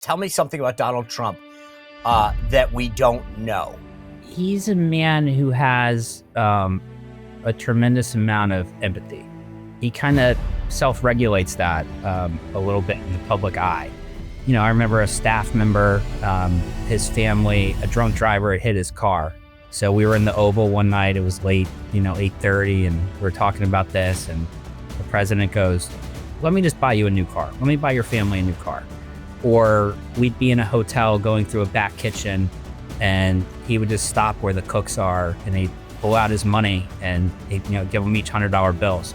Tell me something about Donald Trump that we don't know. He's a man who has a tremendous amount of empathy. He kind of self-regulates that a little bit in the public eye. You know, I remember a staff member, his family, a drunk driver had hit his car. So we were in the Oval one night, it was late, 8:30, and we were talking about this, and the president goes, "Let me just buy you a new car. Let me buy your family a new car." Or we'd be in a hotel going through a back kitchen, and he would just stop where the cooks are, and he'd pull out his money and he'd, give them each $100 bills.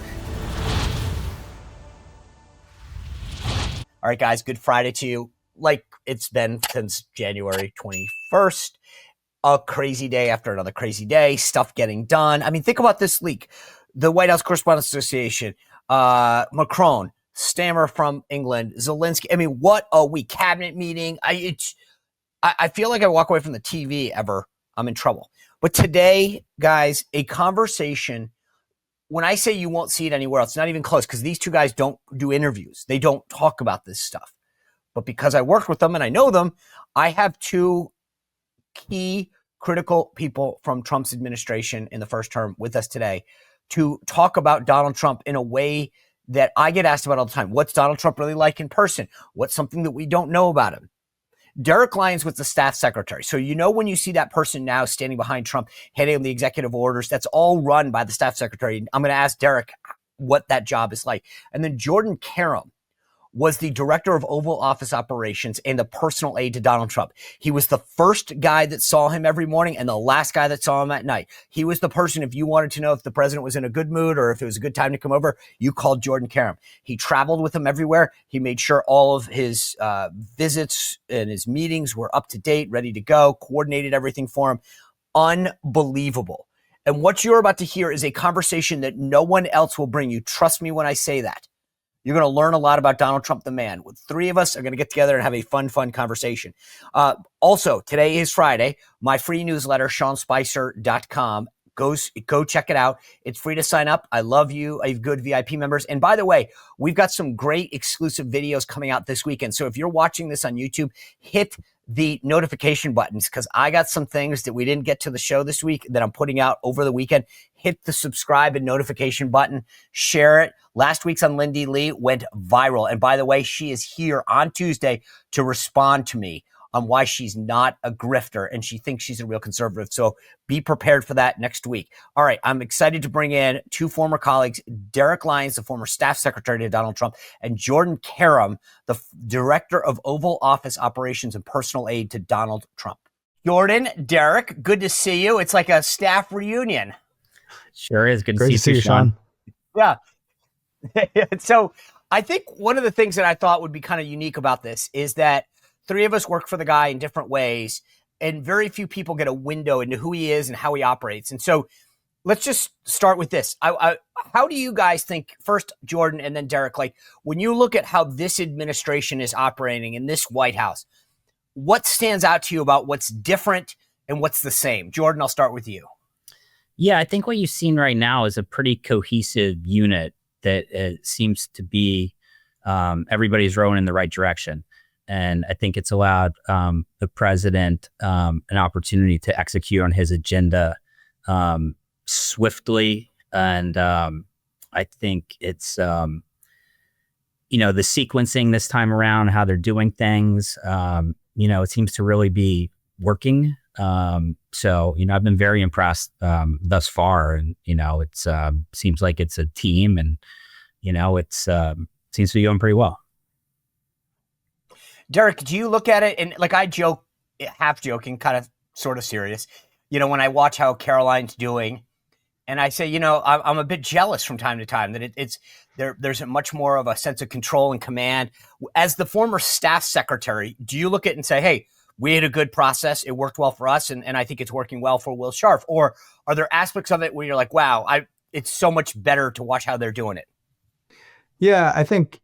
All right, guys, good Friday to you. Like it's been since January 21st. A crazy day after another crazy day, stuff getting done. I mean, think about this week. The White House Correspondents Association, Macron, Stammer from England, Zelensky. I mean, what a week. Cabinet meeting. I feel like I walk away from the TV ever, I'm in trouble. But today, guys, a conversation, when I say you won't see it anywhere else, it's not even close, because these two guys don't do interviews. They don't talk about this stuff. But because I worked with them and I know them, I have two key critical people from Trump's administration in the first term with us today to talk about Donald Trump in a way that I get asked about all the time. What's Donald Trump really like in person? What's something that we don't know about him? Derek Lyons was the staff secretary. So when you see that person now standing behind Trump, heading the executive orders, that's all run by the staff secretary. I'm going to ask Derek what that job is like. And then Jordan Karem was the director of Oval Office operations and the personal aide to Donald Trump. He was the first guy that saw him every morning and the last guy that saw him at night. He was the person, if you wanted to know if the president was in a good mood or if it was a good time to come over, you called Jordan Karem. He traveled with him everywhere. He made sure all of his visits and his meetings were up to date, ready to go, coordinated everything for him. Unbelievable. And what you're about to hear is a conversation that no one else will bring you. Trust me when I say that. You're going to learn a lot about Donald Trump, the man. The three of us are going to get together and have a fun conversation. Also, today is Friday. My free newsletter, SeanSpicer.com. Go check it out. It's free to sign up. I love you. I have good VIP members. And by the way, we've got some great exclusive videos coming out this weekend. So if you're watching this on YouTube, hit the notification buttons, because I got some things that we didn't get to the show this week that I'm putting out over the weekend. Hit the subscribe and notification button. Share it. Last week's on Lindy Lee went viral. And by the way, she is here on Tuesday to respond to me on why she's not a grifter and she thinks she's a real conservative. So be prepared for that next week. All right, I'm excited to bring in two former colleagues, Derek Lyons, the former staff secretary to Donald Trump, and Jordan Karem, the director of Oval Office operations and personal aide to Donald Trump. Jordan, Derek, good to see you. It's like a staff reunion. Sure is. Good Great to see you, Sean. Yeah. So I think one of the things that I thought would be kind of unique about this is that three of us work for the guy in different ways, and very few people get a window into who he is and how he operates. And so let's just start with this. How do you guys think, first Jordan and then Derek, like when you look at how this administration is operating in this White House, what stands out to you about what's different and what's the same? Jordan, I'll start with you. Yeah, I think what you've seen right now is a pretty cohesive unit that seems to be everybody's rowing in the right direction. And I think it's allowed the president an opportunity to execute on his agenda swiftly. And I think it's, the sequencing this time around, how they're doing things, it seems to really be working. So, I've been very impressed thus far. And, it's seems like it's a team and, it's seems to be going pretty well. Derek, do you look at it and like I joke, half joking, kind of sort of serious, when I watch how Caroline's doing and I say, I'm a bit jealous from time to time that there's a much more of a sense of control and command. As the former staff secretary, do you look at it and say, hey, we had a good process. It worked well for us. And I think it's working well for Will Scharf. Or are there aspects of it where you're like, wow, it's so much better to watch how they're doing it? Yeah, I think,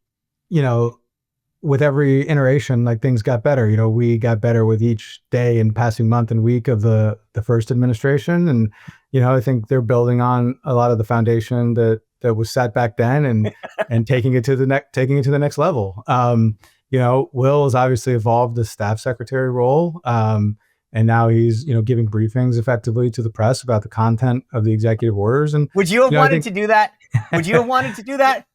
with every iteration, like things got better. We got better with each day and passing month and week of the first administration. And, I think they're building on a lot of the foundation that was set back then and taking it to the next level. Will has obviously evolved the staff secretary role. And now he's, giving briefings effectively to the press about the content of the executive orders. And would you have wanted to do that? Would you have wanted to do that?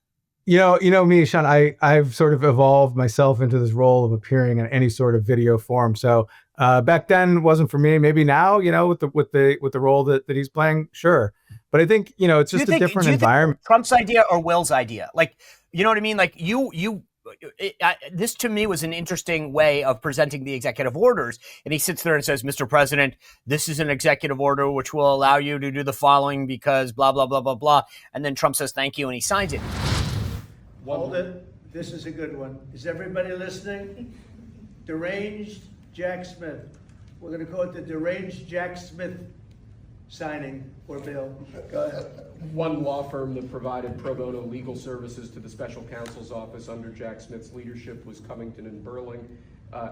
Me, Sean, I've sort of evolved myself into this role of appearing in any sort of video form. So back then wasn't for me. Maybe now, with the role that he's playing, sure. But I think, it's just a different environment. Trump's idea or Will's idea? Like, you know what I mean? Like this to me was an interesting way of presenting the executive orders. And he sits there and says, Mr. President, this is an executive order which will allow you to do the following because blah, blah, blah, blah, blah. And then Trump says, thank you. And he signs it. Hold it. This is a good one. Is everybody listening? Deranged Jack Smith. We're going to call it the Deranged Jack Smith signing or bill. Go ahead. One law firm that provided pro bono legal services to the special counsel's office under Jack Smith's leadership was Covington and Burling.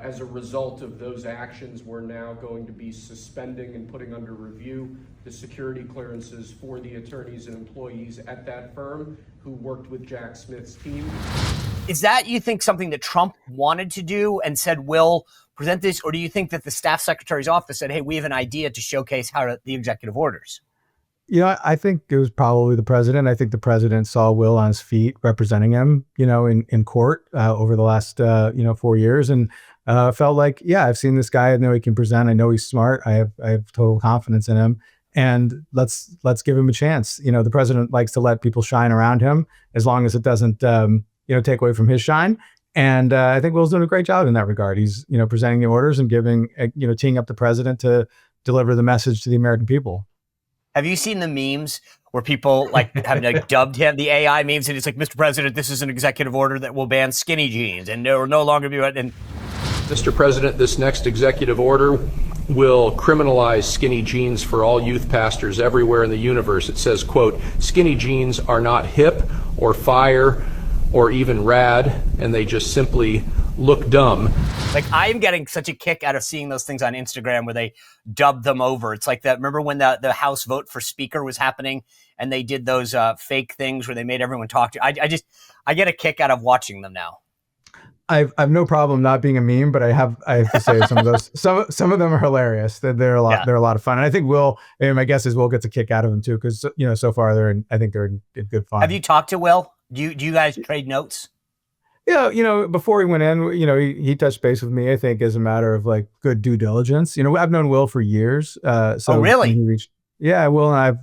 As a result of those actions, we're now going to be suspending and putting under review the security clearances for the attorneys and employees at that firm who worked with Jack Smith's team. Is that, you think, something that Trump wanted to do and said, Will, present this? Or do you think that the staff secretary's office said, hey, we have an idea to showcase how the executive orders? I think it was probably the president. I think the president saw Will on his feet representing him, in court over the last, 4 years, and felt like, yeah, I've seen this guy. I know he can present. I know he's smart. I have total confidence in him, and let's give him a chance. The president likes to let people shine around him as long as it doesn't, take away from his shine. And I think Will's doing a great job in that regard. He's, presenting the orders and giving, teeing up the president to deliver the message to the American people. Have you seen the memes where people have dubbed him, the AI memes, and it's like, Mr. President, this is an executive order that will ban skinny jeans and no longer be. And Mr. President, this next executive order will criminalize skinny jeans for all youth pastors everywhere in the universe. It says, quote, skinny jeans are not hip or fire or even rad, and they just simply look dumb. Like, I'm getting such a kick out of seeing those things on Instagram where they dub them over. It's like that. Remember when the House vote for Speaker was happening and they did those fake things where they made everyone talk to? I get a kick out of watching them now. I've no problem not being a meme, but I have to say some of those some of them are hilarious. They're a lot of fun. And I think Will, and my guess is Will gets a kick out of them too, because so far I think they're in good fun. Have you talked to Will? Do you guys trade notes? Yeah, before he went in, he touched base with me, I think, as a matter of like good due diligence. I've known Will for years. So oh, really? Will and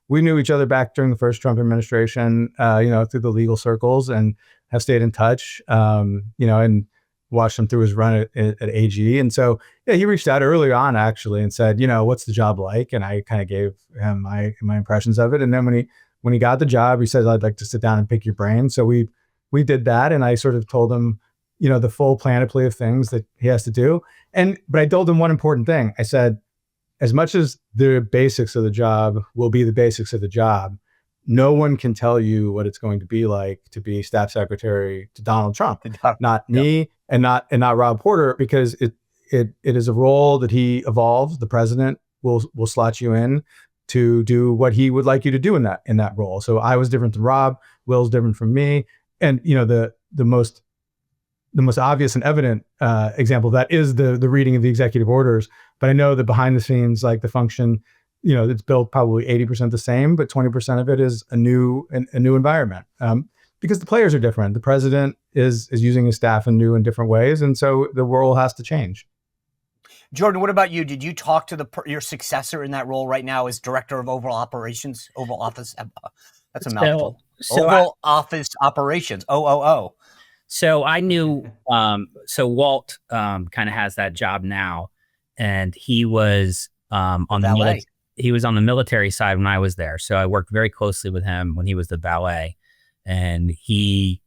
we knew each other back during the first Trump administration, through the legal circles, and have stayed in touch, and watched him through his run at AG. And so, yeah, he reached out early on actually and said, what's the job like? And I kind of gave him my impressions of it. And then when he got the job, he said, I'd like to sit down and pick your brain. So we did that. And I sort of told him, the full panoply of things that he has to do. But I told him one important thing. I said, as much as the basics of the job will be the basics of the job, no one can tell you what it's going to be like to be staff secretary to Donald Trump, not me and not Rob Porter, because it is a role that he evolves. The president will slot you in to do what he would like you to do in that role. So I was different than Rob. Will's different from me. And the most obvious and evident example of that is the reading of the executive orders. But I know that behind the scenes, like the function, it's built probably 80% the same, but 20% of it is a new environment, because the players are different. The president is using his staff in new and different ways, and so the world has to change. Jordan, what about you? Did you talk to your successor in that role right now as director of Oval Operations, Oval Office? That's a mouthful. Oval Office Operations, OOO. So I knew, so Walt kind of has that job now, and he was on the military side when I was there. So I worked very closely with him when he was the valet, and he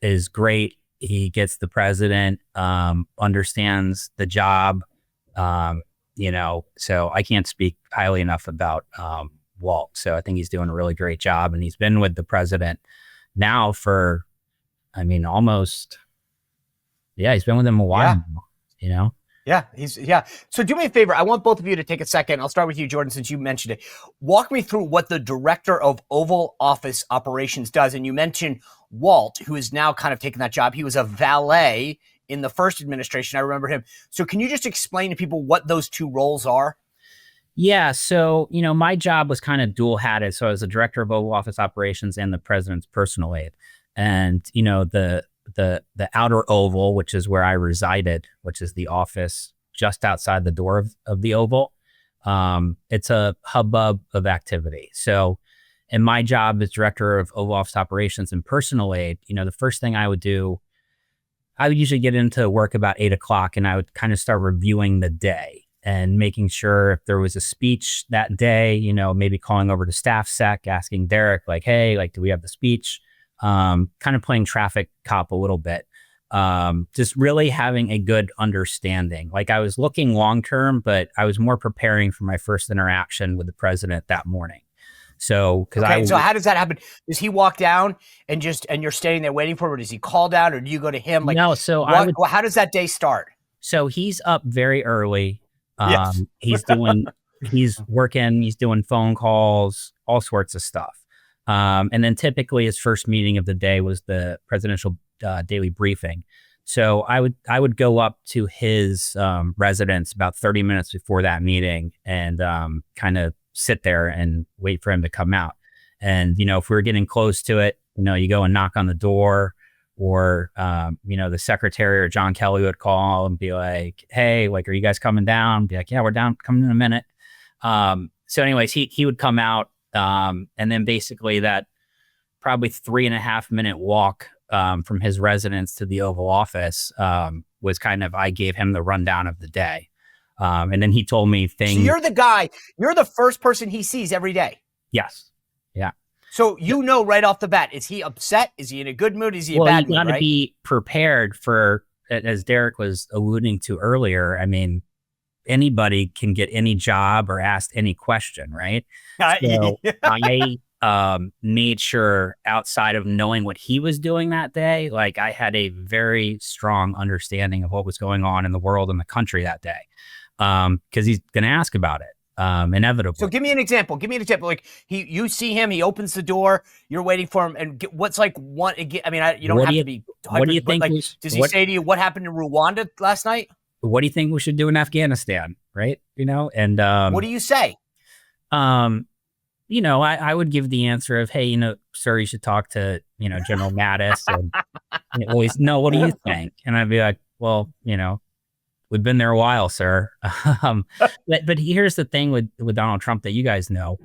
is great. He gets the president, understands the job, so I can't speak highly enough about Walt. So I think he's doing a really great job, and he's been with the president now for, he's been with him a while, Yeah, So do me a favor. I want both of you to take a second. I'll start with you, Jordan, since you mentioned it. Walk me through what the director of Oval Office Operations does. And you mentioned Walt, who is now kind of taken that job. He was a valet in the first administration. I remember him. So can you just explain to people what those two roles are? Yeah. So, my job was kind of dual hatted. So I was the director of Oval Office operations and the president's personal aide. And, the outer oval, which is where I resided, which is the office just outside the door of the oval. It's a hubbub of activity. So in my job as director of Oval Office operations and personal aide, the first thing I would do, I would usually get into work about 8 o'clock, and I would kind of start reviewing the day and making sure if there was a speech that day, maybe calling over to staff sec, asking Derek, like, hey, like, do we have the speech? Kind of playing traffic cop a little bit. Just really having a good understanding. Like, I was looking long-term, but I was more preparing for my first interaction with the president that morning. So, so how does that happen? Does he walk down and you're standing there waiting for him, or does he call down, or do you go to him? Like, no, so how does that day start? So he's up very early. Yes. He's working, he's doing phone calls, all sorts of stuff. And then typically his first meeting of the day was the presidential daily briefing. So I would go up to his residence about 30 minutes before that meeting and kind of sit there and wait for him to come out. And, if we were getting close to it, you go and knock on the door, or, the secretary or John Kelly would call and be like, hey, like, are you guys coming down? Be like, yeah, we're down, coming in a minute. So anyways, he would come out. And then basically that probably 3.5 minute walk from his residence to the Oval Office was kind of, I gave him the rundown of the day. And then he told me things. So you're the first person he sees every day. Yes. Yeah. So right off the bat, is he upset? Is he in a good mood? Is he in a bad mood? You got to be prepared for, as Derek was alluding to earlier. I mean, anybody can get any job or ask any question, right? So I made sure, outside of knowing what he was doing that day, like, I had a very strong understanding of what was going on in the world and the country that day. Because he's going to ask about it, inevitably. So give me an example. Like, you see him, he opens the door, you're waiting for him, and what's like one? I mean, you don't have to be. What do you think? Like, does he say to you, what happened in Rwanda last night? What do you think we should do in Afghanistan? Right? And what do you say? I would give the answer of, hey, sir, you should talk to, General Mattis, and always, no, what do you think? And I'd be like, well, we've been there a while, sir. But here's the thing with Donald Trump that you guys know.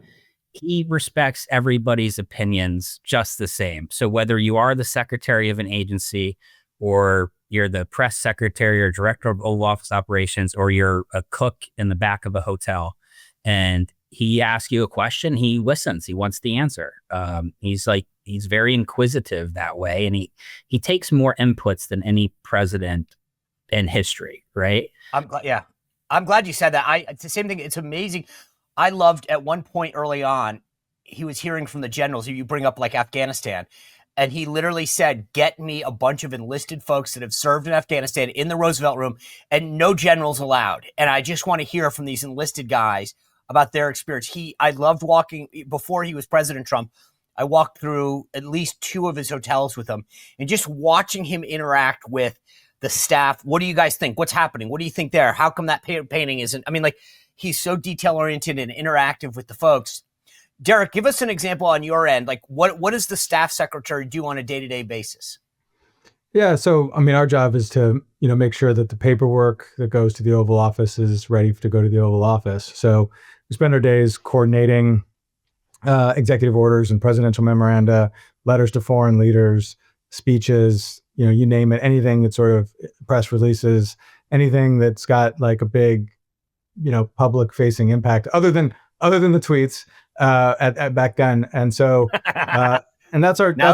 He respects everybody's opinions just the same. So whether you are the secretary of an agency, or you're the press secretary or director of Oval Office operations, or you're a cook in the back of a hotel, and he asks you a question, he listens. He wants the answer. He's very inquisitive that way. And he takes more inputs than any president in history, right? I'm glad you said that. It's the same thing. It's amazing. I loved at one point early on, he was hearing from the generals. You bring up like Afghanistan, and he literally said, get me a bunch of enlisted folks that have served in Afghanistan in the Roosevelt Room, and no generals allowed. And I just want to hear from these enlisted guys about their experience. I loved walking, before he was President Trump, I walked through at least 2 of his hotels with him, and just watching him interact with the staff. What do you guys think? What's happening? What do you think there? How come that painting isn't? I mean, like, he's so detail oriented and interactive with the folks. Derek, give us an example on your end. Like, what does the staff secretary do on a day-to-day basis? Yeah. So, I mean, our job is to, make sure that the paperwork that goes to the Oval Office is ready to go to the Oval Office. So we spend our days coordinating executive orders and presidential memoranda, letters to foreign leaders, speeches, you name it, anything that's sort of press releases, anything that's got like a big, public facing impact other than the tweets at back then. And so, and that's our job. Now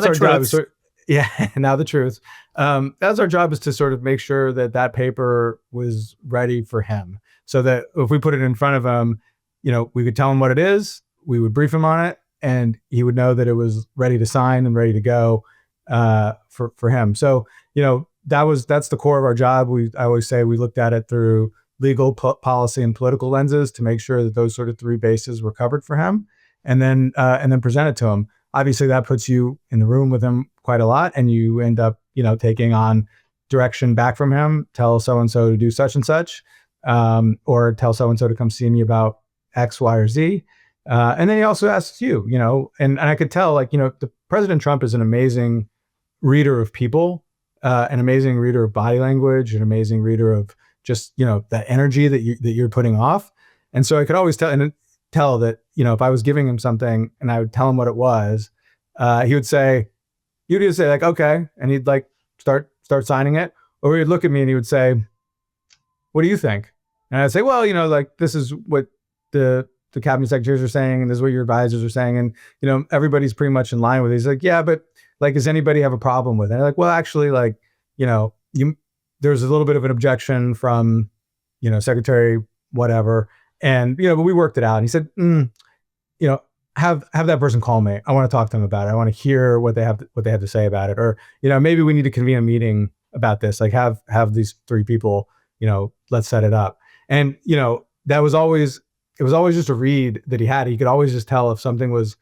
the truth. That's our job, is to sort of make sure that paper was ready for him, so that if we put it in front of him, we could tell him what it is, we would brief him on it, and he would know that it was ready to sign and ready to go for him. So, that's the core of our job. I always say we looked at it through legal, policy, and political lenses to make sure that those sort of 3 bases were covered for him, and then present it to him. obviously that puts you in the room with him quite a lot, and you end up, taking on direction back from him. Tell so-and-so to do such and such, or tell so-and-so to come see me about X, Y, or Z. And then he also asks you, and I could tell, the President Trump is an amazing reader of people, an amazing reader of body language, an amazing reader of just, that energy that you're putting off. And so I could always tell that, if I was giving him something and I would tell him what it was, he would say, like, okay. And he'd like start signing it. Or he'd look at me and he would say, what do you think? And I'd say, well, like, this is what the cabinet secretaries are saying, and this is what your advisors are saying. And, everybody's pretty much in line with it. He's like, yeah, but like, does anybody have a problem with it? And I'm like, well, actually, like, there's a little bit of an objection from, Secretary whatever. And, but we worked it out. And he said, have that person call me. I want to talk to them about it. I want to hear what they have to say about it. Or, maybe we need to convene a meeting about this. Like, have these three people, let's set it up. And, it was always just a read that he had. He could always just tell if something was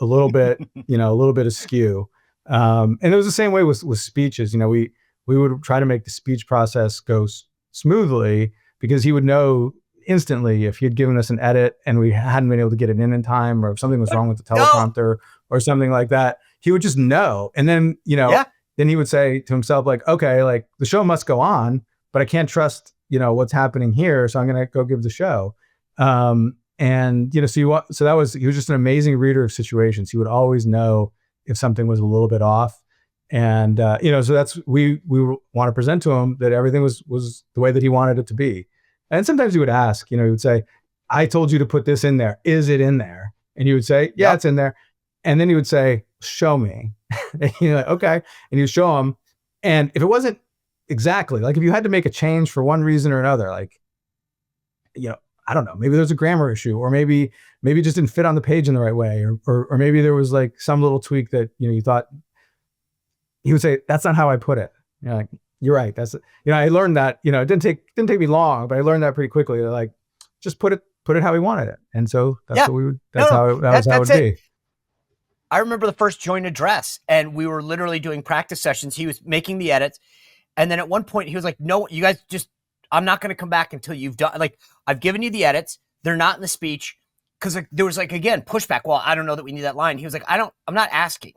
a little bit, a little bit askew. And it was the same way with speeches. We would try to make the speech process go smoothly, because he would know instantly if he had given us an edit and we hadn't been able to get it in time, or if something was wrong with the teleprompter or something like that. He would just know. And then, then he would say to himself, like, okay, like, the show must go on, but I can't trust, what's happening here. So I'm going to go give the show. And, he was just an amazing reader of situations. He would always know if something was a little bit off. And, so that's, we want to present to him that everything was the way that he wanted it to be. And sometimes he would ask, he would say, I told you to put this in there. Is it in there? And he would say, yeah, it's in there. And then he would say, show me. And you're like, okay. And he would show him. And if it wasn't exactly, like, if you had to make a change for one reason or another, like, I don't know, maybe there's a grammar issue, or maybe it just didn't fit on the page in the right way, or maybe there was like some little tweak that, you thought, he would say, that's not how I put it. Like, you're right. That's, I learned that, it didn't take me long, but I learned that pretty quickly. Like, just put it how he wanted it. And so that's what we would, that's how it would be. I remember the first joint address, and we were literally doing practice sessions. He was making the edits. And then at one point he was like, no, you guys I'm not going to come back until you've done, like, I've given you the edits. They're not in the speech. Cause like, there was like, again, pushback. Well, I don't know that we need that line. He was like, I'm not asking.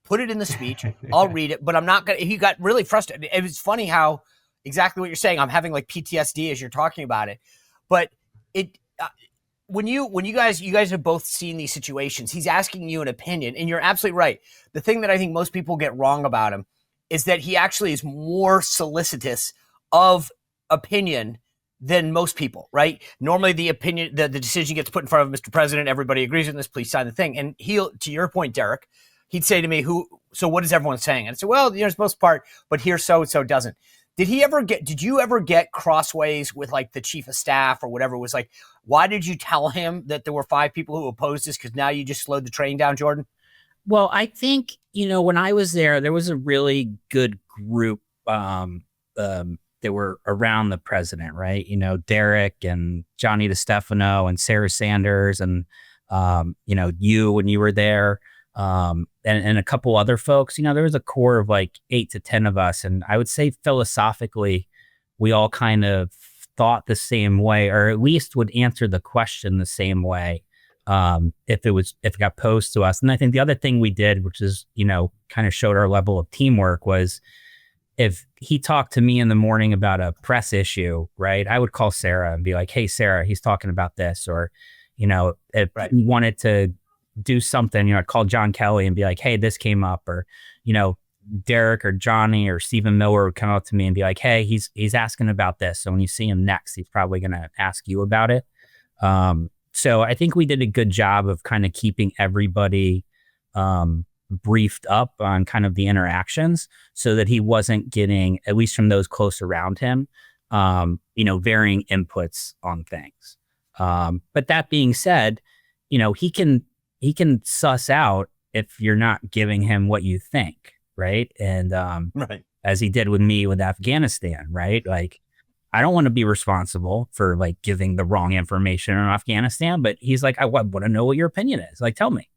Put it in the speech. I'll read it, but I'm not going to. He got really frustrated. It was funny how exactly what you're saying. I'm having like PTSD as you're talking about it. But when you guys have both seen these situations, he's asking you an opinion, and you're absolutely right. The thing that I think most people get wrong about him is that he actually is more solicitous of opinion than most people, right? Normally the opinion, the decision gets put in front of Mr. President. Everybody agrees on this. Please sign the thing. And to your point, Derek, he'd say to me, so what is everyone saying? And I said, well, it's most part, but here so-and-so doesn't. Did you ever get crossways with like the chief of staff or whatever? It was like, why did you tell him that there were 5 people who opposed this? Because now you just slowed the train down, Jordan? Well, I think, when I was there was a really good group that were around the president, right? Derek and Johnny DeStefano and Sarah Sanders and, you when you were there. And a couple other folks, there was a core of like 8 to 10 of us. And I would say philosophically, we all kind of thought the same way, or at least would answer the question the same way. If it got posed to us. And I think the other thing we did, which is, kind of showed our level of teamwork, was if he talked to me in the morning about a press issue, right, I would call Sarah and be like, hey, Sarah, he's talking about this. Or, if he wanted to do something, I'd call John Kelly and be like, hey, this came up. Or, Derek or Johnny or Stephen Miller would come up to me and be like, hey, he's asking about this. So when you see him next, he's probably going to ask you about it. So I think we did a good job of kind of keeping everybody briefed up on kind of the interactions, so that he wasn't getting, at least from those close around him, varying inputs on things. But that being said, he can suss out if you're not giving him what you think, right? And right. As he did with me with Afghanistan, right? Like, I don't want to be responsible for like giving the wrong information on Afghanistan, but he's like, I want to know what your opinion is. Like, tell me.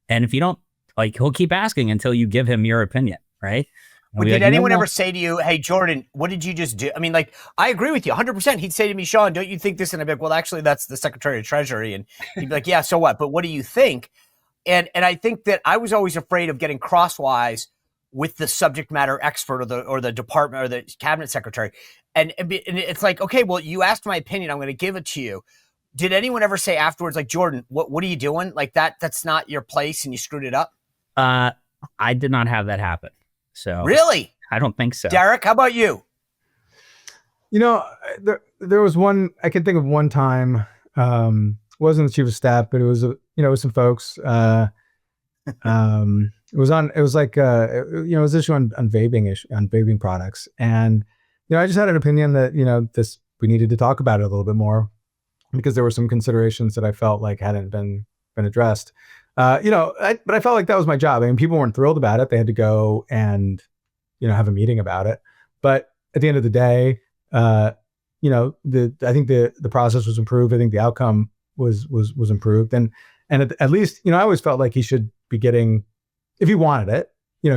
And if you don't Like he'll keep asking until you give him your opinion, right? But did anyone ever say to you, "Hey, Jordan, what did you just do?" I mean, like, I agree with you 100%. He'd say to me, "Sean, don't you think this?" And I'd be like, "Well, actually, that's the Secretary of Treasury." And he'd be like, "Yeah, so what? But what do you think?" And I think that I was always afraid of getting crosswise with the subject matter expert or the department or the cabinet secretary. And it's like, okay, well, you asked my opinion. I'm going to give it to you. Did anyone ever say afterwards, like, Jordan, what are you doing? Like that's not your place and you screwed it up? I did not have that happen. So really? I don't think so. Derek, how about you? You know, there was one, I can think of one time, wasn't the chief of staff, but it was, it was some folks, it was it was issue on vaping products. And, I just had an opinion that, we needed to talk about it a little bit more because there were some considerations that I felt like hadn't been addressed. But I felt like that was my job. I mean, people weren't thrilled about it. They had to go and, have a meeting about it. But at the end of the day, I think the process was improved. I think the outcome was improved. And at least, I always felt like he should be getting, if he wanted it,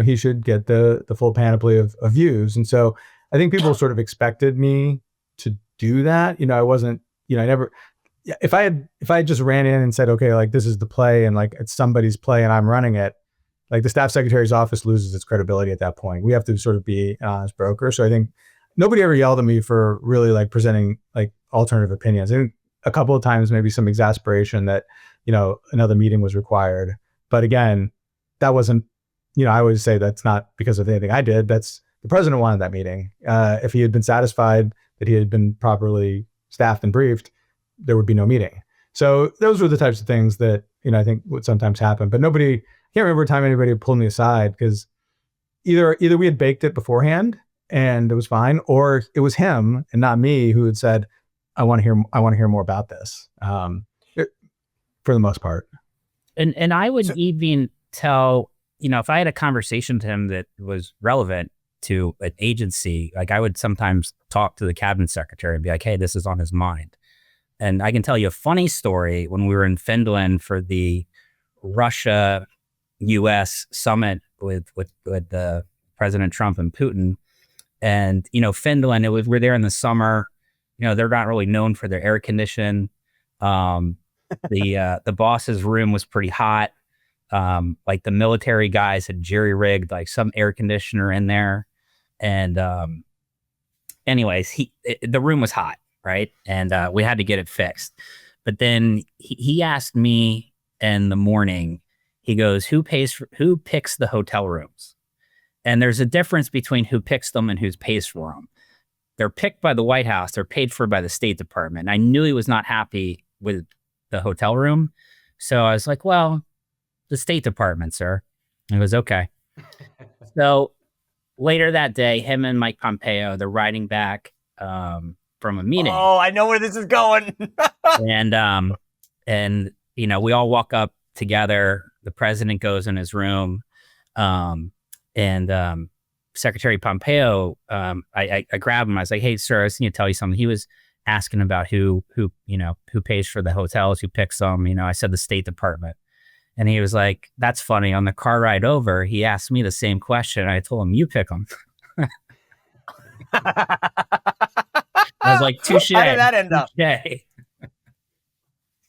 he should get the full panoply of views. And so I think people sort of expected me to do that. I wasn't, I never, if I had just ran in and said, okay, like this is the play and like it's somebody's play and I'm running it, like the staff secretary's office loses its credibility at that point. We have to sort of be an honest broker. So I think nobody ever yelled at me for really like presenting like alternative opinions. I think a couple of times, maybe some exasperation that, another meeting was required. But again, that wasn't, I always say that's not because of anything I did. That's the president wanted that meeting. If he had been satisfied that he had been properly staffed and briefed, there would be no meeting. So those were the types of things that, I think would sometimes happen. But I can't remember a time anybody pulled me aside because either we had baked it beforehand and it was fine, or it was him and not me who had said, I want to hear more about this. For the most part. And I would even tell, if I had a conversation to him that was relevant to an agency, like I would sometimes talk to the cabinet secretary and be like, hey, this is on his mind. And I can tell you a funny story when we were in Finland for the Russia-US summit with President Trump and Putin. And, Finland, we're there in the summer, they're not really known for their air condition. The boss's room was pretty hot. Like the military guys had jerry-rigged like some air conditioner in there. And anyways, the room was hot, right? And we had to get it fixed. But then he asked me in the morning, he goes, who picks the hotel rooms? And there's a difference between who picks them and who pays for them. They're picked by the White House. They're paid for by the State Department. I knew he was not happy with the hotel room. So I was like, well, the State Department, sir. And he was okay. So later that day, him and Mike Pompeo, they're riding back from a meeting. Oh, I know where this is going. and we all walk up together. The president goes in his room. Secretary Pompeo, I grabbed him. I was like, hey, sir, I just need to tell you something. He was asking about who pays for the hotels, who picks them. I said the State Department. And he was like, that's funny. On the car ride over, he asked me the same question. I told him, you pick them. I was like, touche. How did that end up? Touche.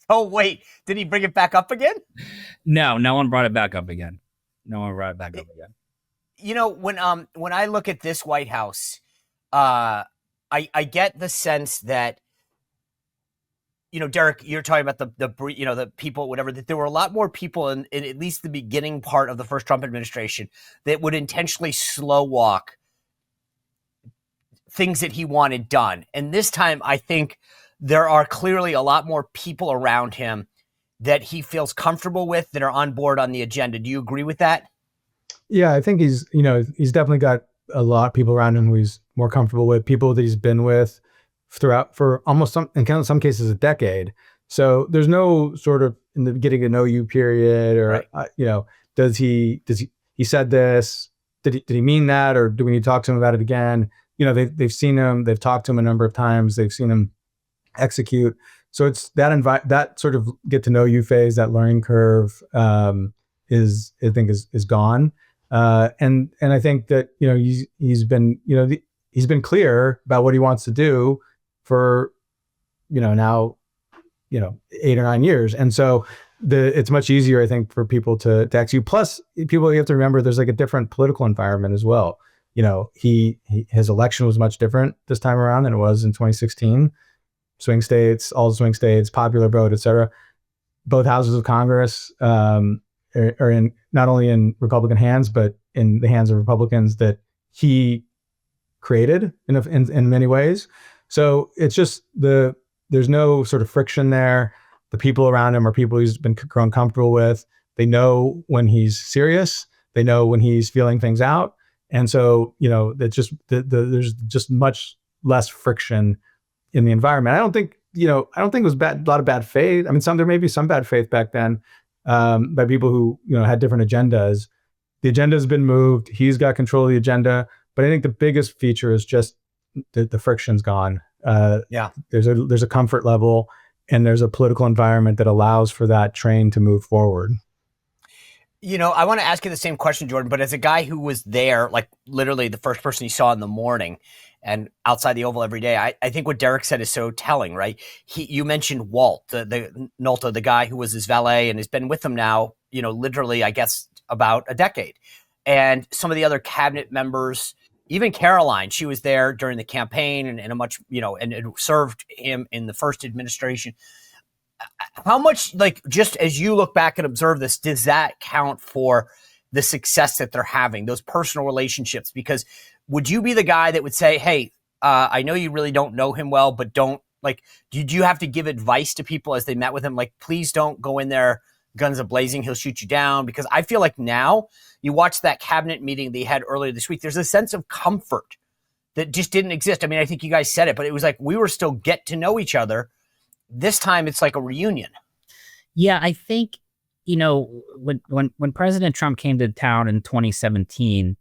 Oh, wait. Did he bring it back up again? No one brought it back up again. When I look at this White House, I get the sense that, Derek, you're talking about the people, whatever, that there were a lot more people in at least the beginning part of the first Trump administration that would intentionally slow walk things that he wanted done. And this time, I think there are clearly a lot more people around him that he feels comfortable with that are on board on the agenda. Do you agree with that? Yeah, I think he's definitely got a lot of people around him who he's more comfortable with, people that he's been with throughout for almost in some cases a decade. So there's no sort of in the getting to know you period, or right. Does he said this? Did he mean that, or do we need to talk to him about it again? They've seen him, they've talked to him a number of times, they've seen him execute. So it's that sort of get to know you phase, that learning curve. I think is gone. And I think that, you know, he's been, you know, he's been clear about what he wants to do for, you know, now, you know, 8 or 9 years. And so it's much easier, I think, for people to execute. Plus, people, you have to remember there's like a different political environment as well. You know, his election was much different this time around than it was in 2016. Swing states, all the swing states, popular vote, et cetera. Both houses of Congress are in not only in Republican hands, but in the hands of Republicans that he created in many ways. So it's just there's no sort of friction there. The people around him are people he's been grown comfortable with. They know when he's serious. They know when he's feeling things out. And so, you know, it's just there's just much less friction in the environment. I don't think it was a lot of bad faith. I mean, there may be some bad faith back then by people who, you know, had different agendas. The agenda has been moved. He's got control of the agenda. But I think the biggest feature is just the friction's gone. There's a comfort level, and there's a political environment that allows for that train to move forward. You know, I want to ask you the same question, Jordan, but as a guy who was there, like literally the first person you saw in the morning and outside the Oval every day, I think what Derek said is so telling, right? You mentioned Walt, the Nolta, the guy who was his valet and has been with him now, you know, literally, I guess, about a decade. And some of the other cabinet members, even Caroline, she was there during the campaign and a much, you know, and it served him in the first administration. How much, like, just as you look back and observe this, does that count for the success that they're having, those personal relationships? Because would you be the guy that would say, hey, I know you really don't know him well, but don't, like, did you have to give advice to people as they met with him? Like, please don't go in there guns a-blazing, he'll shoot you down. Because I feel like now you watch that cabinet meeting they had earlier this week, there's a sense of comfort that just didn't exist. I mean, I think you guys said it, but it was like we were still get to know each other. This time it's like a reunion. Yeah, I think, you know, when President Trump came to town in 2017,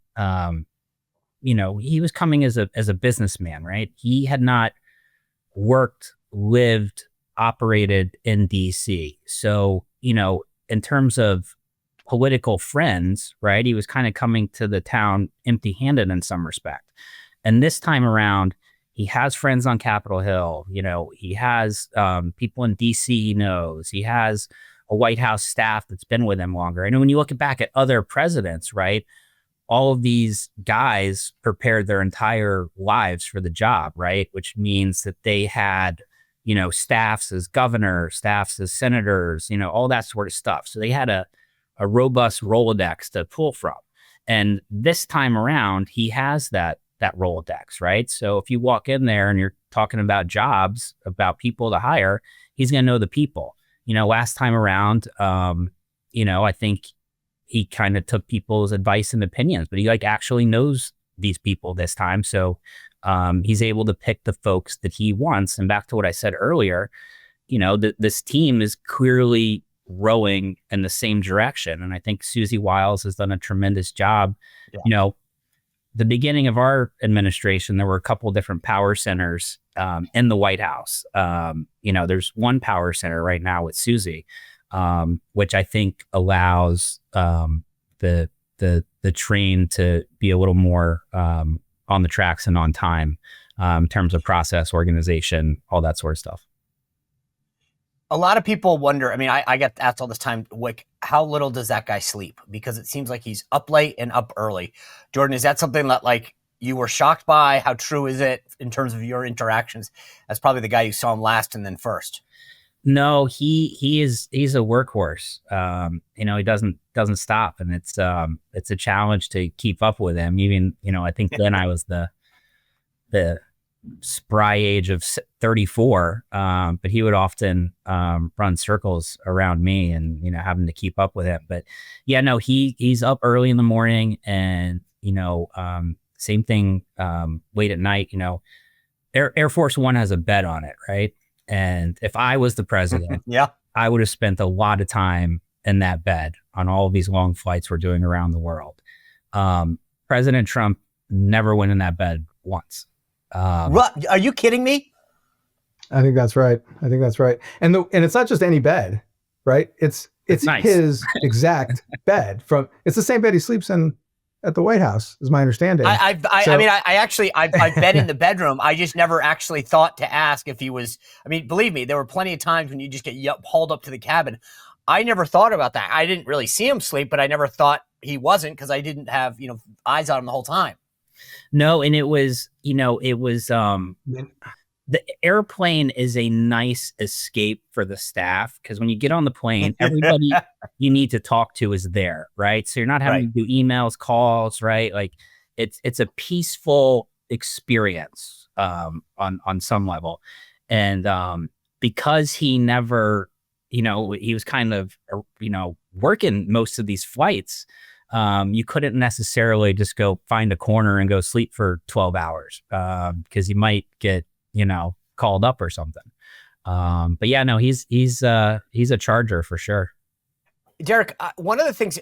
you know, he was coming as a businessman, right? He had not worked, lived, operated in DC. So, you know, in terms of political friends, right, he was kind of coming to the town empty-handed in some respect. And this time around, he has friends on Capitol Hill. You know, he has people in DC he knows. He has a White House staff that's been with him longer. And when you look back at other presidents, right, all of these guys prepared their entire lives for the job, right? Which means that they had, you know, staffs as governors, staffs as senators, you know, all that sort of stuff. So they had a robust Rolodex to pull from. And this time around, he has that Rolodex, right? So if you walk in there and you're talking about jobs, about people to hire, he's going to know the people. You know, last time around, you know, I think he kind of took people's advice and opinions, but he like actually knows these people this time. So he's able to pick the folks that he wants. And back to what I said earlier, you know, this team is clearly rowing in the same direction. And I think Susie Wiles has done a tremendous job. Yeah. You know, the beginning of our administration, there were a couple of different power centers in the White House. You know, there's one power center right now with Susie, which I think allows the train to be a little more on the tracks and on time in terms of process, organization, all that sort of stuff. A lot of people wonder, I mean, I get asked all this time, like, how little does that guy sleep? Because it seems like he's up late and up early. Jordan, is that something that, like, you were shocked by? How true is it in terms of your interactions? That's probably the guy you saw him last and then first. No, he's a workhorse. You know, he doesn't stop, and it's a challenge to keep up with him. Even, you know, I think then I was the spry age of 34, but he would often run circles around me and, you know, having to keep up with him. But yeah, no, he's up early in the morning, and, you know, same thing late at night. You know, Air Force One has a bed on it, right? And if I was the president, yeah, I would have spent a lot of time in that bed on all of these long flights we're doing around the world. President Trump never went in that bed once. Are you kidding me? I think that's right. And it's not just any bed, right? It's it's nice. his exact bed. It's the same bed he sleeps in at the White House, is my understanding. I actually I've been in the bedroom. I just never actually thought to ask if he was. I mean, believe me, there were plenty of times when you just get hauled up to the cabin. I never thought about that. I didn't really see him sleep, but I never thought he wasn't because I didn't have eyes on him the whole time. No, and it was the airplane is a nice escape for the staff because when you get on the plane, everybody you need to talk to is there, right? So you're not having to do emails, calls, right? Like it's a peaceful experience on some level, and because he never, he was kind of working most of these flights. You couldn't necessarily just go find a corner and go sleep for 12 hours because you might get called up or something. But yeah, no, he's a charger for sure. Derek, one of the things,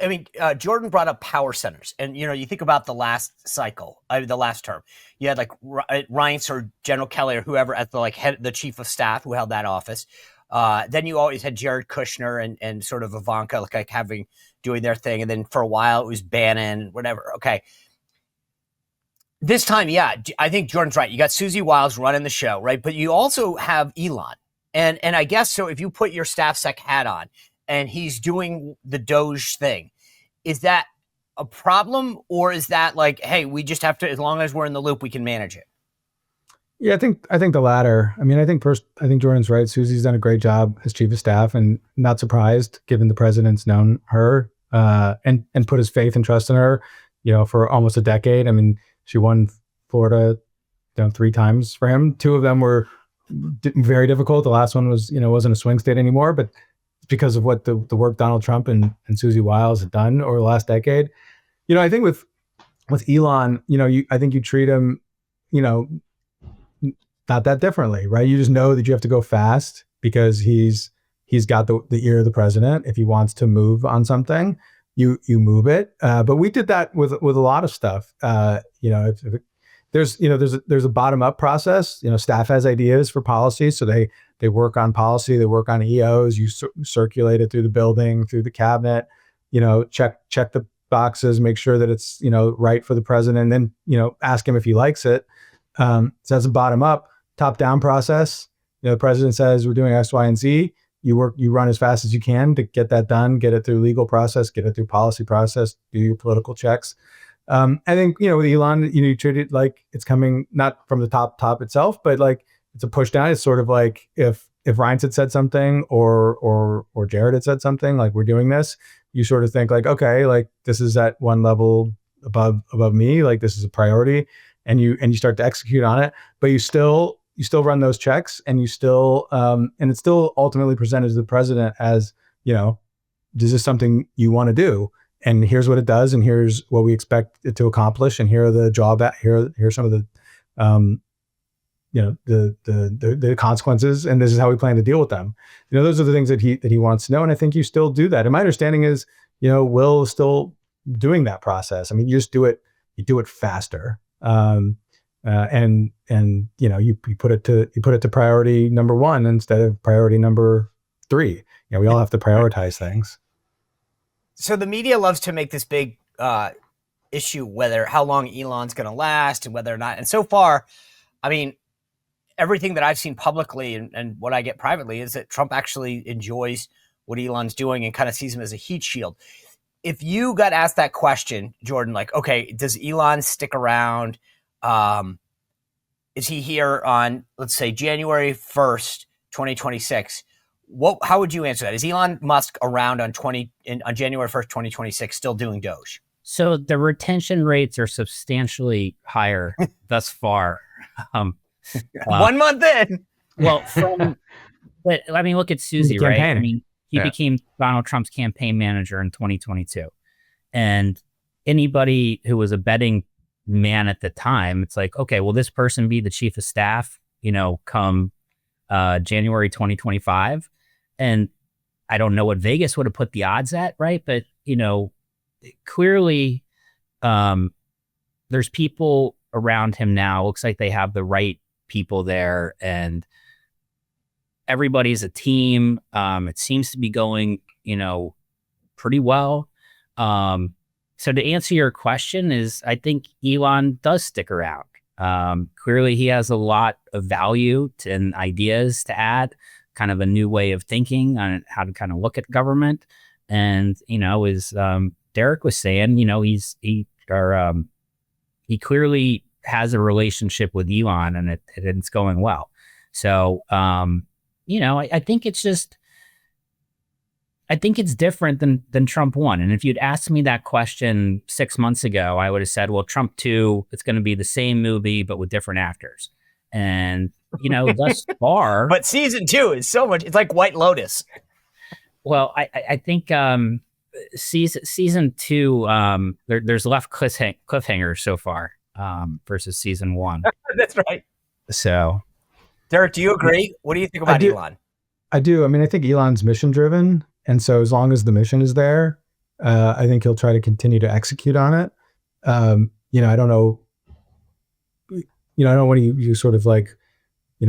Jordan brought up power centers, and you think about the last cycle, the last term, you had like Reince or General Kelly or whoever at the head, the chief of staff who held that office. Then you always had Jared Kushner and sort of Ivanka doing their thing, and then for a while it was Bannon, whatever. Okay. This time, yeah, I think Jordan's right. You got Susie Wiles running the show, right? But you also have Elon. And I guess so if you put your staff sec hat on and he's doing the Doge thing, is that a problem? Or is that like, hey, we just have to, as long as we're in the loop, we can manage it? Yeah, I think the latter. I think Jordan's right. Susie's done a great job as chief of staff, and not surprised given the president's known her and put his faith and trust in her, for almost a decade. I mean, she won Florida 3 times for him. 2 of them were very difficult. The last one was, wasn't a swing state anymore, but it's because of what the work Donald Trump and Susie Wiles had done over the last decade. I think with Elon, I think you treat him, not that differently, right? You just know that you have to go fast because he's got the ear of the president. If he wants to move on something, you move it. But we did that with a lot of stuff. If there's a bottom up process. Staff has ideas for policy, so they work on policy, they work on EOs. You circulate it through the building, through the cabinet. Check the boxes, make sure that it's right for the president. And then ask him if he likes it. So that's a bottom up. Top down process. The president says we're doing X, Y, and Z. You run as fast as you can to get that done, get it through legal process, get it through policy process, do your political checks. I think, with Elon, you treat it like it's coming not from the top itself, but like it's a push down. It's sort of like if Reince had said something or Jared had said something, like we're doing this, you sort of think like, okay, like this is at one level above me, like this is a priority, and you start to execute on it, but you still run those checks, and you still, and it's still ultimately presented to the president as, this is something you want to do, and here's what it does, and here's what we expect it to accomplish, and here are the here's some of the, the consequences, and this is how we plan to deal with them. Those are the things that he wants to know, and I think you still do that. And my understanding is, Will is still doing that process. I mean, you just do it faster. And you put it to priority number 1 instead of priority number 3. We all have to prioritize things. So the media loves to make this big issue how long Elon's going to last and whether or not. And so far, I mean, everything that I've seen publicly and what I get privately is that Trump actually enjoys what Elon's doing and kind of sees him as a heat shield. If you got asked that question, Jordan, like, okay, does Elon stick around? Is he here on, let's say, January 1st, 2026? How would you answer that? Is Elon Musk around on January 1st, 2026, still doing Doge? So the retention rates are substantially higher thus far. 1 month in. Well, but I mean, look at Susie, right? I mean, he became Donald Trump's campaign manager in 2022. And anybody who was a betting man at the time, it's like, okay, will this person be the chief of staff, come January 2025? And I don't know what Vegas would have put the odds at, right? But, clearly there's people around him now. Looks like they have the right people there. And everybody's a team. It seems to be going, pretty well. So to answer your question is, I think Elon does stick around. Clearly he has a lot of value and ideas to add, kind of a new way of thinking on how to kind of look at government. And, as Derek was saying, he clearly has a relationship with Elon, and it's going well. So, I think it's different than Trump 1. And if you'd asked me that question 6 months ago, I would have said, well, Trump 2, it's going to be the same movie, but with different actors. And, thus far. But season 2 is so much, it's like White Lotus. Well, I think season 2, there's left cliffhangers so far versus season 1. That's right. So, Derek, do you agree? What do you think about Elon? I do. I mean, I think Elon's mission driven. And so as long as the mission is there, I think he'll try to continue to execute on it. I don't know. I don't want you sort of like,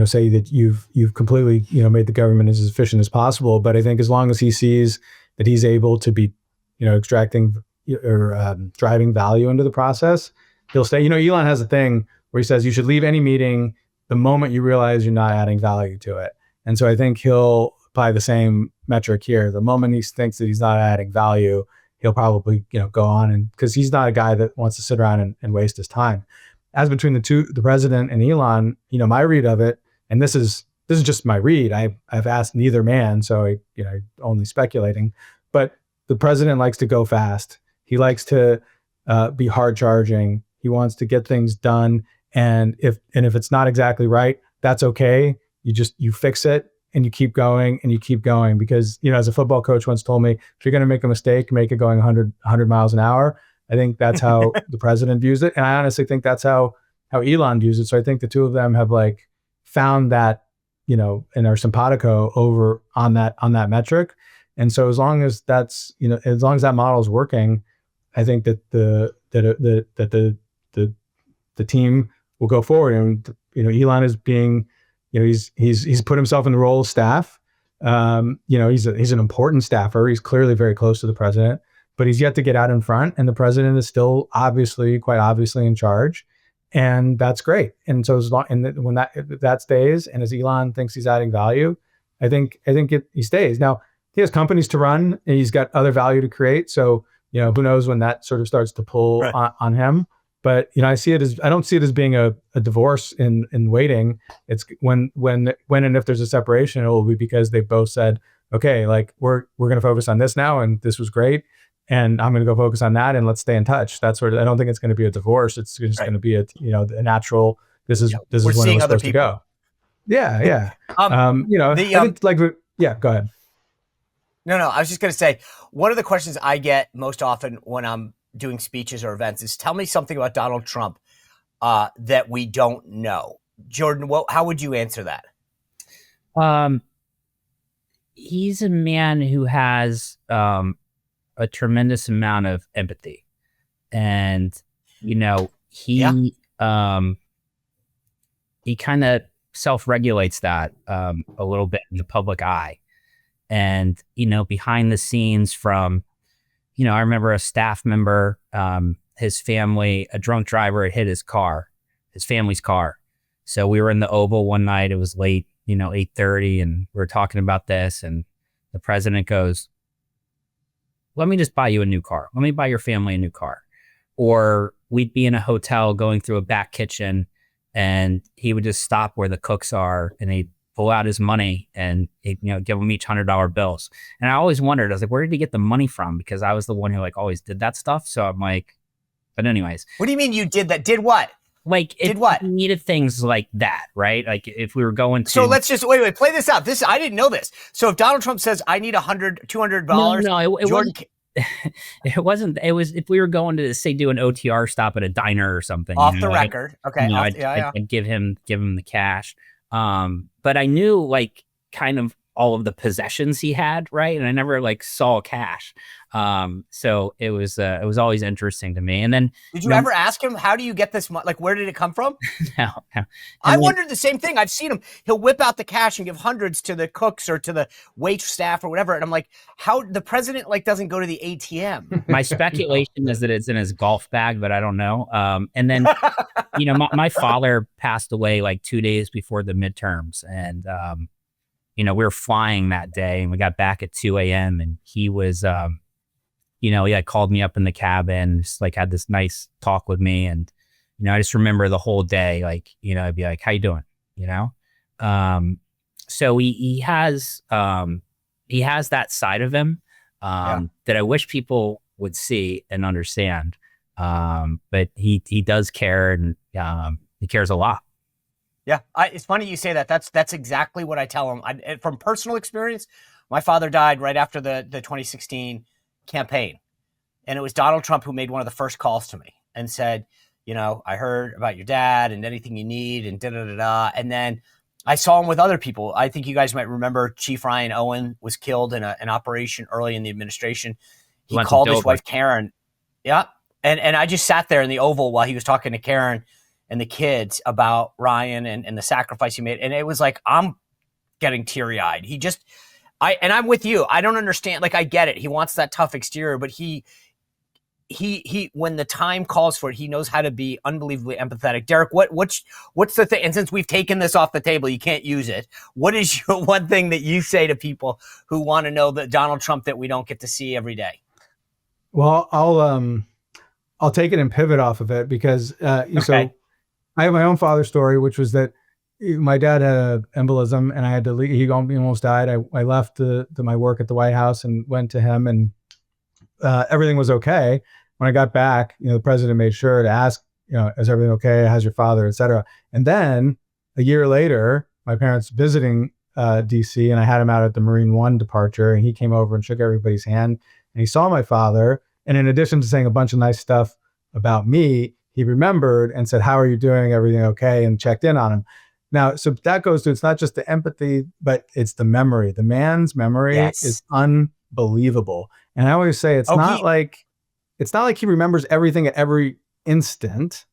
say that you've completely, made the government as efficient as possible. But I think as long as he sees that he's able to be, extracting or driving value into the process, he'll stay. Elon has a thing where he says you should leave any meeting the moment you realize you're not adding value to it. And so I think he'll apply the same metric here. The moment he thinks that he's not adding value, he'll probably, go on, and because he's not a guy that wants to sit around and waste his time. As between the president and Elon, my read of it, and this is just my read. I've asked neither man, so I only speculating. But the president likes to go fast. He likes to be hard charging. He wants to get things done, and if it's not exactly right, that's okay. You fix it and you keep going because, as a football coach once told me, if you're going to make a mistake, make it going 100 miles an hour. I think that's how the president views it. And I honestly think that's how Elon views it. So I think the two of them have like found that, and are simpatico over on that metric. And so as long as that's, as long as that model is working, I think that the team will go forward. And, Elon is being, he's put himself in the role of staff. He's an important staffer. He's clearly very close to the president, but he's yet to get out in front. And the president is still quite obviously in charge. And that's great. And so when that stays, and as Elon thinks he's adding value, I think he stays. Now he has companies to run, and he's got other value to create. So, who knows when that sort of starts to pull on him. But I don't see it as being a divorce in waiting. It's when and if there's a separation, it will be because they both said, okay, like we're going to focus on this now, and this was great, and I'm going to go focus on that, and let's stay in touch. That's I don't think it's going to be a divorce. It's just going to be a natural. This is when it was supposed to go. Yeah. I think go ahead. No, I was just going to say, one of the questions I get most often when I'm doing speeches or events is, tell me something about Donald Trump that we don't know. Jordan, how would you answer that? He's a man who has a tremendous amount of empathy, and he kind of self-regulates that a little bit in the public eye. And, behind the scenes from, I remember a staff member, his family, a drunk driver had hit his family's car. So we were in the Oval one night. It was late, 8:30, and we were talking about this. And the president goes, let me just buy you a new car. Let me buy your family a new car. Or we'd be in a hotel going through a back kitchen, and he would just stop where the cooks are, and he'd pull out his money and give them each $100 bills. And I always wondered, I was like, where did he get the money from? Because I was the one who always did that stuff. So I'm like, but anyways. What do you mean you did that? Did what? Did what? Needed things like that, right? Like if we were going to. So let's just wait, play this out. I didn't know this. So if Donald Trump says, I need $100, $200. No, it wasn't. It wasn't. It was if we were going to say do an OTR stop at a diner or something. Off the record. Okay. I'd give him the cash. But I knew kind of all of the possessions he had, right? And I never like saw cash. So it was always interesting to me. And then did you ever ask him, how do you get this money? Like, where did it come from? no. I wondered the same thing. I've seen him. He'll whip out the cash and give hundreds to the cooks or to the wait staff or whatever. And I'm like, how the president like doesn't go to the ATM? My speculation is that it's in his golf bag, but I don't know. And then, my father passed away like 2 days before the midterms. And, we were flying that day and we got back at 2 a.m. and he was, he had called me up in the cabin, just like had this nice talk with me. And, I just remember the whole day, like, I'd be like, how you doing? So he has that side of him, that I wish people would see and understand. But he does care, and he cares a lot. Yeah, it's funny you say that. That's exactly what I tell him. From personal experience, my father died right after the 2016 campaign, and it was Donald Trump who made one of the first calls to me and said, I heard about your dad and anything you need and da-da-da-da. And then I saw him with other people. I think you guys might remember Chief Ryan Owen was killed in an operation early in the administration. He called his wife, Karen. Yeah. And I just sat there in the Oval while he was talking to Karen and the kids about Ryan and the sacrifice he made. And it was like, I'm getting teary-eyed. And I'm with you. I don't understand. Like, I get it. He wants that tough exterior, but he when the time calls for it, he knows how to be unbelievably empathetic. Derek, what's the thing? And since we've taken this off the table, you can't use it. What is your one thing that you say to people who want to know that Donald Trump that we don't get to see every day? Well, I'll take it and pivot off of it because so I have my own father's story, which was that my dad had an embolism and I had to leave. He almost died. I left my work at the White House and went to him, and everything was okay. When I got back, the president made sure to ask, is everything okay? How's your father, et cetera. And then a year later, my parents visiting DC, and I had him out at the Marine One departure, and he came over and shook everybody's hand, and he saw my father. And in addition to saying a bunch of nice stuff about me, he remembered and said, how are you doing? Everything okay? And checked in on him. Now, so that goes to, it's not just the empathy, but it's the memory. The man's memory is unbelievable. And I always say, it's not like he remembers everything at every instant,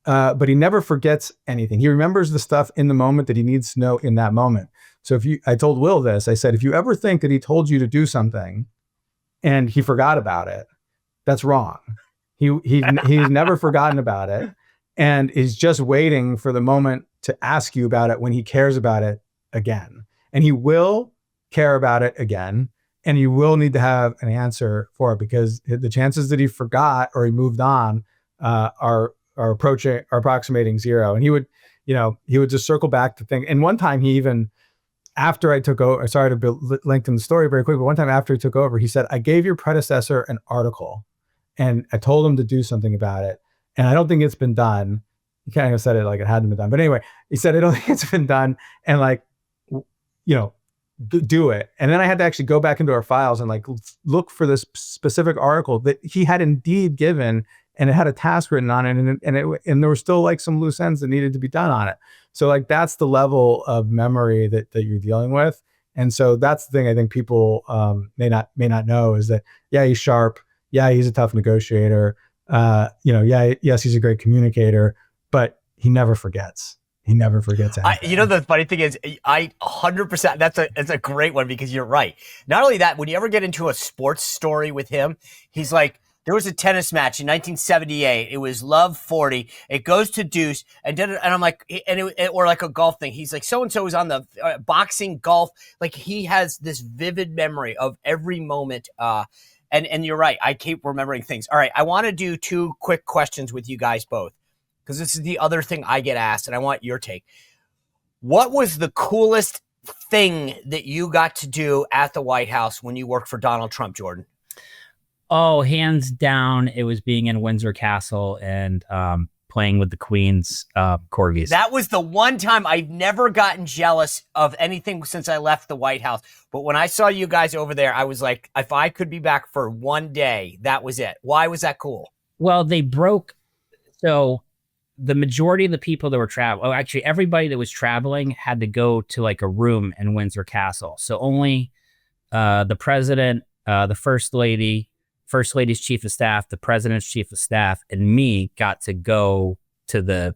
but he never forgets anything. He remembers the stuff in the moment that he needs to know in that moment. So I told Will this, I said, if you ever think that he told you to do something and he forgot about it, that's wrong. He's never forgotten about it, and is just waiting for the moment to ask you about it when he cares about it again. And he will care about it again, and you will need to have an answer for it, because the chances that he forgot or he moved on are approximating zero. And he would just circle back to think. And one time he even, after I took over, sorry to lengthen the story very quick, but one time after he took over, he said, I gave your predecessor an article and I told him to do something about it. And I don't think it's been done. He kind of said it like it hadn't been done. But anyway, he said, I don't think it's been done. And do it. And then I had to actually go back into our files and look for this specific article that he had indeed given, and it had a task written on it. And there were still some loose ends that needed to be done on it. So that's the level of memory that you're dealing with. And so that's the thing I think people may not know is that, yeah, he's sharp. Yeah, he's a tough negotiator. Yes, he's a great communicator, but he never forgets. He never forgets anything. The funny thing is, I 100%, that's a great one, because you're right. Not only that, when you ever get into a sports story with him, he's like, there was a tennis match in 1978. It was Love 40. It goes to deuce. And I'm like, or like a golf thing. He's like, so-and-so was on the boxing, golf. Like, he has this vivid memory of every moment. And you're right. I keep remembering things. All right. I want to do 2 quick questions with you guys both, because this is the other thing I get asked, and I want your take. What was the coolest thing that you got to do at the White House when you worked for Donald Trump, Jordan? Oh, hands down, it was being in Windsor Castle and playing with the Queen's corgis. That was the one time I've never gotten jealous of anything since I left the White House. But when I saw you guys over there, I was like, if I could be back for one day, that was it. Why was that cool? Well, they broke. So the majority of the people that were traveling, actually everybody that was traveling had to go to like a room in Windsor Castle. So only the president, the first lady's chief of staff, the president's chief of staff, and me got to go to the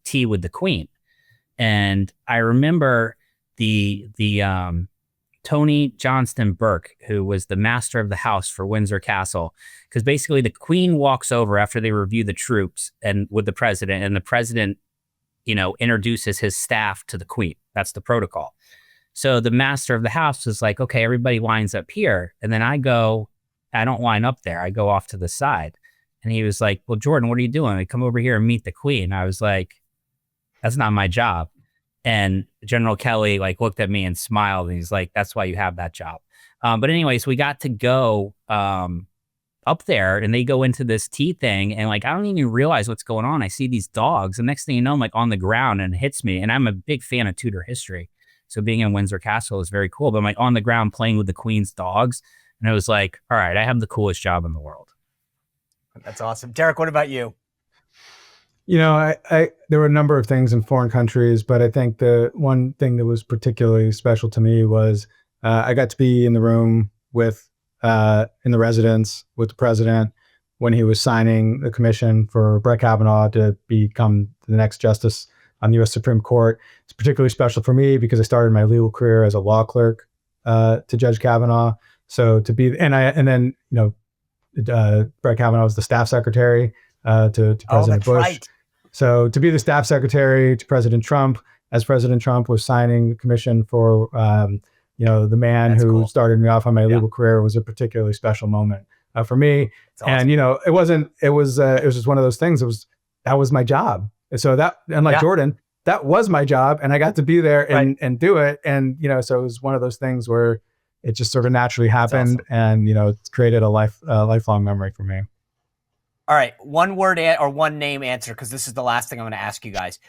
tea with the queen. And I remember the Tony Johnston Burke, who was the master of the house for Windsor Castle, because basically the queen walks over after they review the troops and with the president, and the president, introduces his staff to the queen. That's the protocol. So the master of the house was like, okay, everybody lines up here. And then I don't line up there. I go off to the side. And he was like, well, Jordan, what are you doing? I come over here and meet the queen. I was like, that's not my job. And General Kelly looked at me and smiled, and he's like, that's why you have that job. But anyways, we got to go up there, and they go into this tea thing, and I don't even realize what's going on. I see these dogs, and next thing you know, I'm on the ground, and it hits me. And I'm a big fan of Tudor history, so being in Windsor Castle is very cool. But I'm on the ground playing with the queen's dogs, and it was like, all right, I have the coolest job in the world. That's awesome. Derek, what about you? I there were a number of things in foreign countries, but I think the one thing that was particularly special to me was I got to be in the room with, in the residence with the president when he was signing the commission for Brett Kavanaugh to become the next justice on the U.S. Supreme Court. It's particularly special for me because I started my legal career as a law clerk to Judge Kavanaugh. So to be, and then Brett Kavanaugh was the staff secretary to President Bush. Right. So to be the staff secretary to President Trump, as President Trump was signing the commission for, the man That's who cool. started me off on my legal career, was a particularly special moment for me. Awesome. And, it was just one of those things. That was my job. So that, unlike Jordan, that was my job, and I got to be there and do it. And, so it was one of those things where it just sort of naturally happened. Awesome. And, it's created a lifelong memory for me. All right, one word or one name answer, because this is the last thing I'm going to ask you guys.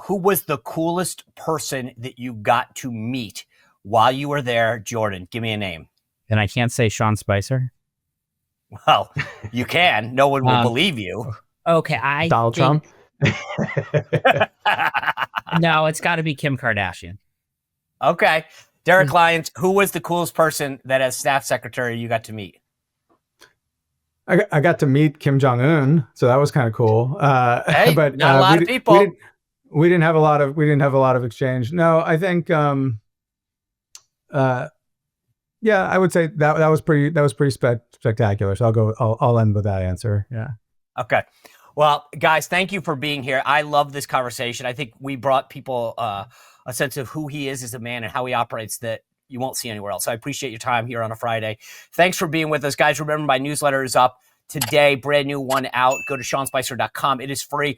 Who was the coolest person that you got to meet while you were there? Jordan, give me a name. And I can't say Sean Spicer? Well, you can. No one will believe you. Okay, Donald Trump? No, it's got to be Kim Kardashian. Okay. Derek Lyons, who was the coolest person that as staff secretary you got to meet? I got to meet Kim Jong-un, so that was kind of cool. Hey, but not a lot of people. We didn't have a lot of exchange. No, I think, I would say that was pretty spectacular. So I'll end with that answer. Yeah. Okay. Well, guys, thank you for being here. I love this conversation. I think we brought people a sense of who he is as a man and how he operates that you won't see anywhere else. So I appreciate your time here on a Friday. Thanks for being with us, guys. Remember, my newsletter is up today. Brand new one out. Go to SeanSpicer.com. It is free.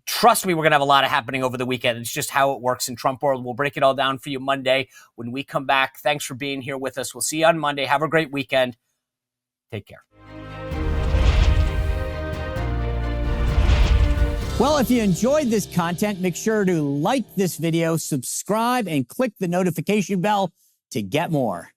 Trust me, we're going to have a lot of happening over the weekend. It's just how it works in Trump world. We'll break it all down for you Monday when we come back. Thanks for being here with us. We'll see you on Monday. Have a great weekend. Take care. Well, if you enjoyed this content, make sure to like this video, subscribe, and click the notification bell to get more.